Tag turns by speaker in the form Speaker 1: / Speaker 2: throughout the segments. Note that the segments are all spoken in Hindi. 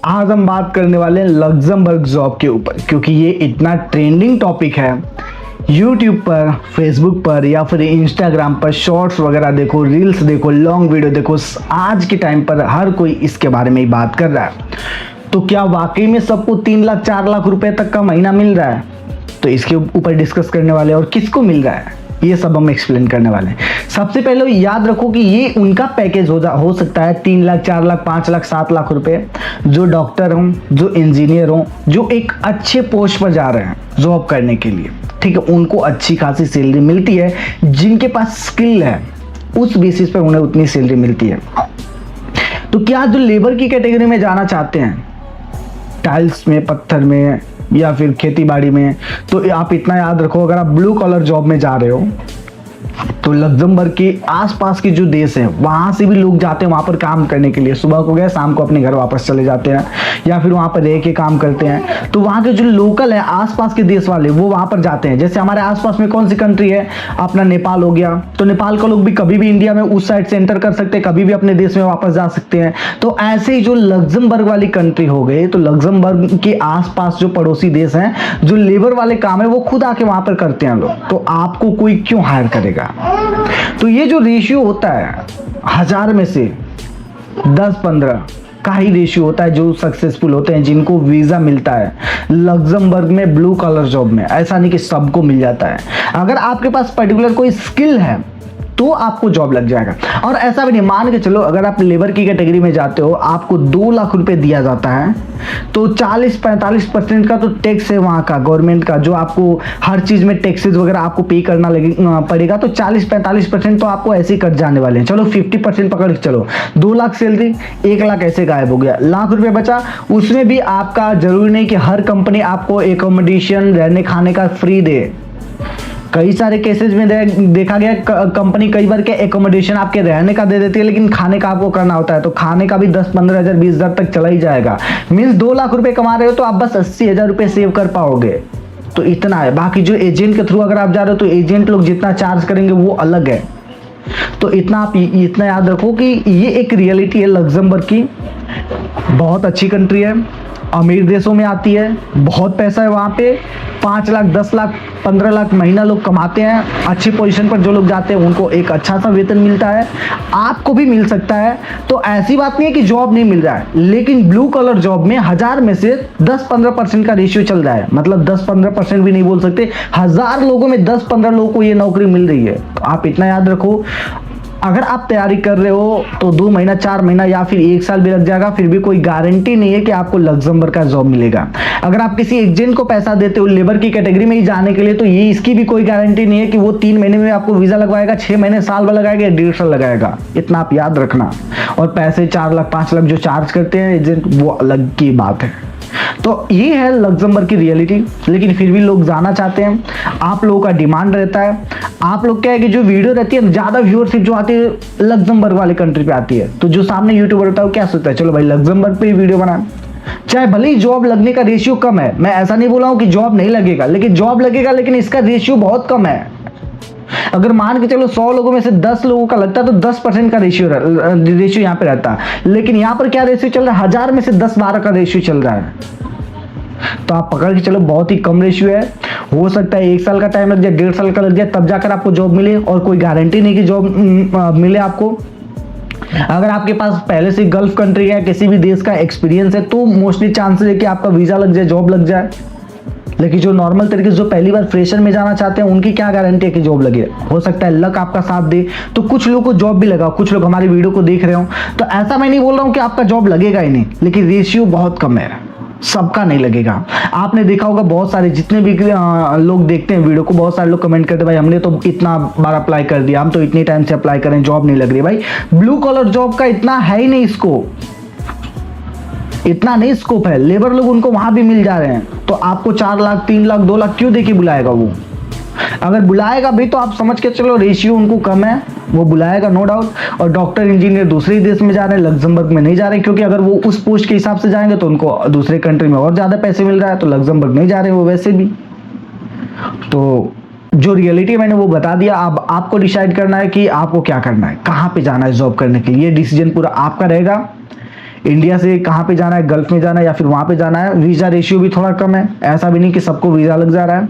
Speaker 1: आज हम बात करने वाले हैं लग्जमबर्ग जॉब के ऊपर, क्योंकि ये इतना ट्रेंडिंग टॉपिक है। यूट्यूब पर, फेसबुक पर या फिर इंस्टाग्राम पर शॉर्ट्स वगैरह देखो, रील्स देखो, लॉन्ग वीडियो देखो, आज के टाइम पर हर कोई इसके बारे में ही बात कर रहा है। तो क्या वाकई में सबको 3 लाख 4 लाख रुपए तक का महीना मिल रहा है? तो इसके ऊपर डिस्कस करने वाले हैं और किसको मिल रहा है ये सब हम एक्सप्लेन करने वाले हैं। सबसे पहले याद रखो कि ये उनका पैकेज हो सकता है 3 लाख 4 लाख 5 लाख 7 लाख रुपए, जो डॉक्टर हों, जो इंजीनियर हों, जो एक अच्छे पोस्ट पर जा रहे हैं जॉब करने के लिए, ठीक है, उनको अच्छी खासी सैलरी मिलती है। जिनके पास स्किल है उस बेसिस पर उन्हें उतनी सैलरी मिलती है। तो क्या जो लेबर की कैटेगरी में जाना चाहते हैं, टाइल्स में, पत्थर में या फिर खेती बाड़ी में, तो आप इतना याद रखो, अगर आप ब्लू कॉलर जॉब में जा रहे हो तो लग्जमबर्ग के आसपास के जो देश हैं वहां से भी लोग जाते हैं वहां पर काम करने के लिए। सुबह को गए, शाम को अपने घर वापस चले जाते हैं या फिर वहां पर रह के काम करते हैं। तो वहां के जो लोकल है, आसपास के देश वाले, वो वहां पर जाते हैं। जैसे हमारे आसपास में कौन सी कंट्री है, अपना नेपाल हो गया, तो नेपाल का लोग भी कभी भी इंडिया में उस साइड से एंटर कर सकते हैं, कभी भी अपने देश में वापस जा सकते हैं। तो ऐसे ही जो लग्जमबर्ग वाली कंट्री हो गई, तो लग्जमबर्ग के आसपास जो पड़ोसी देश हैं, जो लेबर वाले काम है वो खुद आके वहां पर करते हैं लोग। तो आपको कोई क्यों हायर करेगा? तो ये जो रेशियो होता है 1000 में से 10-15 का ही रेशियो होता है जो सक्सेसफुल होते हैं, जिनको वीजा मिलता है लग्जमबर्ग में ब्लू कॉलर जॉब में। ऐसा नहीं कि सबको मिल जाता है। अगर आपके पास पर्टिकुलर कोई स्किल है तो आपको जॉब लग जाएगा। और ऐसा भी नहीं, मान के चलो अगर आप लेबर की कैटेगरी में जाते हो, आपको 2 लाख रुपए दिया जाता है, तो 40-45% का तो टैक्स है वहाँ का, गवर्नमेंट का, जो आपको हर चीज़ में टैक्सेस वगैरह आपको पे करना पड़ेगा। तो 40-45% तो आपको ऐसे ही कट जाने वाले हैं। चलो 50% पकड़ के चलो, 2 लाख सैलरी, 1 लाख ऐसे गायब हो गया, लाख रुपए बचा। उसमें भी आपका जरूरी नहीं कि हर कंपनी आपको एकोमोडेशन, रहने खाने का फ्री दे। कई सारे केसेस में देखा गया कंपनी कई बार के एकोमोडेशन आपके रहने का दे देती है, लेकिन खाने का आपको करना होता है। तो खाने का भी 10-15 हज़ार 20 हज़ार तक चला ही जाएगा। मीन्स 2 लाख रुपए कमा रहे हो तो आप बस 80 हज़ार रुपए सेव कर पाओगे। तो इतना है। बाकी जो एजेंट के थ्रू अगर आप जा रहे हो तो एजेंट लोग जितना चार्ज करेंगे वो अलग है। तो इतना आप इतना याद रखो कि ये एक रियलिटी है लग्जमबर्ग की। बहुत अच्छी कंट्री है, अमीर देशों में आती है, बहुत पैसा है वहाँ पे। 5 लाख 10 लाख 15 लाख महीना लोग कमाते हैं। अच्छी पोजीशन पर जो लोग जाते हैं उनको एक अच्छा सा वेतन मिलता है, आपको भी मिल सकता है। तो ऐसी बात नहीं है कि जॉब नहीं मिल रहा है, लेकिन ब्लू कॉलर जॉब में 1000 में से 10-15% का रेशियो चल रहा है। मतलब 10-15% भी नहीं बोल सकते, 1000 लोगों में 10-15 लोगों को ये नौकरी मिल रही है। तो आप इतना याद रखो, अगर आप तैयारी कर रहे हो तो 2 महीना 4 महीना या फिर 1 साल भी लग जाएगा, फिर भी कोई गारंटी नहीं है कि आपको लग्जमबर्ग का जॉब मिलेगा। अगर आप किसी एजेंट को पैसा देते हो लेबर की कैटेगरी में ही जाने के लिए, तो ये इसकी भी कोई गारंटी नहीं है कि वो 3 महीने में आपको वीजा लगवाएगा, 6 महीने साल भर लगाएगा या 1.5 साल लगाएगा। इतना आप याद रखना। और पैसे 4 लाख 5 लाख जो चार्ज करते हैं एजेंट, वो अलग की बात है। तो ये है लग्जमबर्ग की रियलिटी। लेकिन फिर भी लोग जाना चाहते हैं, आप लोगों का डिमांड रहता है। आप लोग क्या है कि जो वीडियो रहती है, ज्यादा व्यूअरशिप जो आती है लग्जमबर्ग वाले कंट्री पे आती है, तो जो सामने यूट्यूबर होता है वो क्या सोचता है, चलो भाई लग्जमबर्ग पे ही वीडियो बनाए। चाहे भले ही जॉब लगने का रेशियो कम है, मैं ऐसा नहीं बोला हूं कि जॉब नहीं लगेगा, लेकिन जॉब लगेगा, लेकिन इसका रेशियो बहुत कम है। अगर मान के चलो 100 लोगों में से 10 लोगों का लगता है तो 10% का रेशियो यहाँ पे रहता है। लेकिन यहाँ पर क्या रेशियो चल रहा है, 1000 में से 10-12 का रेशियो चल रहा है। तो आप पकड़ के चलो बहुत ही कम रेशियो है। हो सकता है 1 साल का टाइम लग जाए, 1.5 साल का लग जाए, तब जाकर आपको जॉब मिले, और कोई गारंटी नहीं कि जॉब मिले आपको। अगर आपके पास पहले से गल्फ कंट्री या किसी भी देश का एक्सपीरियंस है तो मोस्टली चांसेस है कि आपका वीजा लग जाए, जॉब लग जाए। लेकिन जो नॉर्मल तरीके से जो पहली बार फ्रेशर में जाना चाहते हैं, उनकी क्या गारंटी है कि जॉब लगे? हो सकता है लक आपका साथ दे तो कुछ लोगों को जॉब भी लगा। कुछ लोग हमारी वीडियो को देख रहे हो, तो ऐसा मैं नहीं बोल रहा हूँ कि आपका जॉब लगेगा ही नहीं, लेकिन रेशियो बहुत कम है, सबका नहीं लगेगा। आपने देखा होगा बहुत सारे जितने भी लोग देखते हैं वीडियो को, बहुत सारे लोग कमेंट करते हैं भाई हमने तो इतना बार अप्लाई कर दिया, हम तो इतने टाइम से अप्लाई करें, जॉब नहीं लग रही। भाई ब्लू कॉलर जॉब का इतना है ही नहीं स्कोप, इतना नहीं स्कोप है। लेबर लोग उनको वहां भी मिल जा रहे हैं, तो आपको 4 लाख 3 लाख 2 लाख क्यों देके बुलाएगा वो? अगर बुलाएगा भी तो आप समझ के चलो रेशियो उनको कम है, वो बुलाएगा नो डाउट। और डॉक्टर इंजीनियर दूसरे देश में जा रहे हैं, लग्जमबर्ग में नहीं जा रहे, क्योंकि अगर वो उस पोस्ट के हिसाब से जाएंगे तो उनको दूसरे कंट्री में और ज्यादा पैसे मिल रहा है, तो लग्जमबर्ग नहीं जा रहे वो वैसे भी। तो जो रियलिटी मैंने वो बता दिया। अब आपको डिसाइड करना है कि आपको क्या करना है, कहाँ पे जाना है जॉब करने के लिए। ये डिसीजन पूरा आपका रहेगा। इंडिया से कहाँ पे जाना है, गल्फ में जाना है या फिर वहाँ पे जाना है। वीज़ा रेशियो भी थोड़ा कम है, ऐसा भी नहीं कि सबको वीज़ा लग जा रहा है।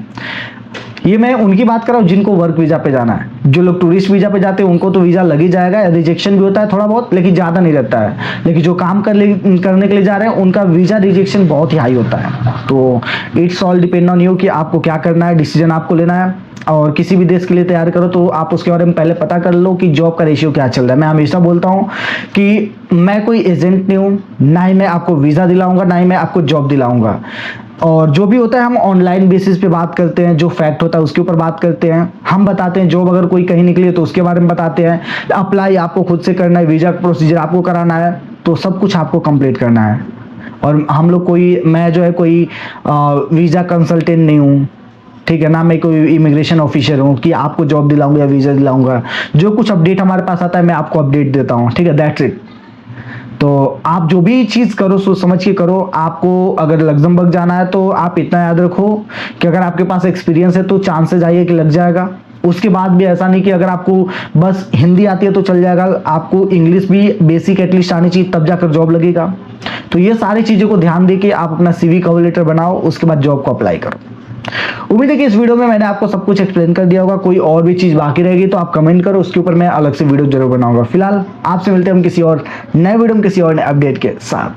Speaker 1: ये मैं उनकी बात कर रहा हूँ जिनको वर्क वीज़ा पे जाना है। जो लोग टूरिस्ट वीज़ा पे जाते हैं उनको तो वीज़ा लग ही जाएगा, रिजेक्शन भी होता है थोड़ा बहुत, लेकिन ज़्यादा नहीं रहता है। लेकिन जो काम करने के लिए जा रहे हैं उनका वीज़ा रिजेक्शन बहुत ही हाई होता है। तो it's all depend on you कि आपको क्या करना है, डिसीजन आपको लेना है। और किसी भी देश के लिए तैयार करो तो आप उसके बारे में पहले पता कर लो कि जॉब का रेशियो क्या चल रहा है। मैं हमेशा बोलता हूँ कि मैं कोई एजेंट नहीं हूँ, ना ही मैं आपको वीज़ा दिलाऊंगा, ना ही मैं आपको जॉब दिलाऊंगा। और जो भी होता है हम ऑनलाइन बेसिस पे बात करते हैं, जो फैक्ट होता है उसके ऊपर बात करते हैं। हम बताते हैं जॉब अगर कोई कहीं निकली है तो उसके बारे में बताते हैं। अप्लाई आपको खुद से करना है, वीज़ा प्रोसीजर आपको कराना है, तो सब कुछ आपको कंप्लीट करना है। और हम लोग मैं जो है कोई वीज़ा कंसल्टेंट नहीं हूँ, ठीक है ना, मैं कोई इमिग्रेशन ऑफिसर हूँ कि आपको जॉब दिलाऊंगा या वीज़ा दिलाऊंगा। जो कुछ अपडेट हमारे पास आता है मैं आपको अपडेट देता हूँ, ठीक है, दैट्स इट। तो आप जो भी चीज़ करो सोच समझ के करो। आपको अगर लग्जमबर्ग जाना है तो आप इतना याद रखो कि अगर आपके पास एक्सपीरियंस है तो चांसेस आइए कि लग जाएगा। उसके बाद भी ऐसा नहीं कि अगर आपको बस हिंदी आती है तो चल जाएगा, आपको इंग्लिश भी बेसिक एटलीस्ट आनी चाहिए, तब जाकर जॉब लगेगा। तो ये सारी चीज़ों को ध्यान दे के आप अपना CV कवर लेटर बनाओ, उसके बाद जॉब को अप्लाई करो। उम्मीद है कि इस वीडियो में मैंने आपको सब कुछ एक्सप्लेन कर दिया होगा। कोई और भी चीज़ बाकी रहेगी तो आप कमेंट करो, उसके ऊपर मैं अलग से वीडियो जरूर बनाऊंगा। फिलहाल आपसे मिलते हैं हम किसी और नए वीडियो में किसी और नए अपडेट के साथ।